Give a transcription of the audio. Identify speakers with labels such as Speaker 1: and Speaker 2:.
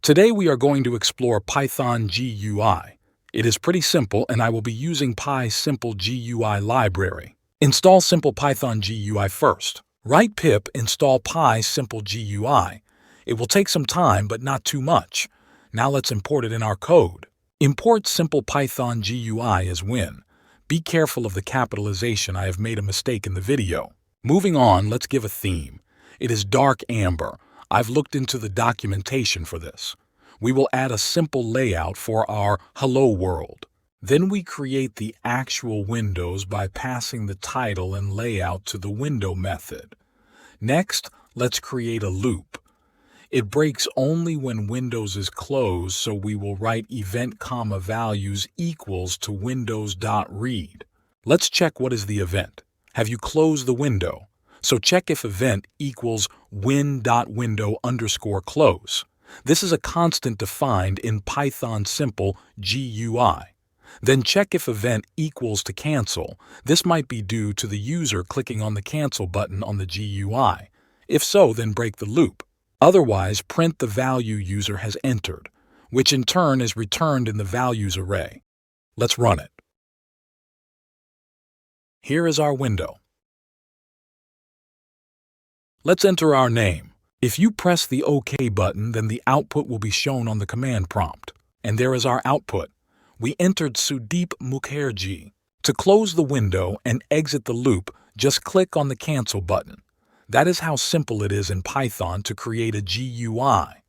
Speaker 1: Today we are going to explore Python GUI. It is pretty simple and I will be using PySimpleGUI library. Install Simple Python GUI first. Write pip install PySimpleGUI. It will take some time but not too much. Now let's import it in our code. Import Simple Python GUI as win. Be careful of the capitalization, I have made a mistake in the video. Moving on, let's give a theme. It is dark amber. I've looked into the documentation for this. We will add a simple layout for our hello world. Then we create the actual windows by passing the title and layout to the window method. Next, let's create a loop. It breaks only when Windows is closed, so we will write event, values equals to windows.read. Let's check what is the event. Have you closed the window? So check if event equals win.window_close. This is a constant defined in Python Simple GUI. Then check if event equals to cancel. This might be due to the user clicking on the cancel button on the GUI. If so, then break the loop. Otherwise, print the value user has entered, which in turn is returned in the values array. Let's run it. Here is our window. Let's enter our name. If you press the OK button, then the output will be shown on the command prompt. And there is our output. We entered Sudeep Mukherjee. To close the window and exit the loop, just click on the cancel button. That is how simple it is in Python to create a GUI.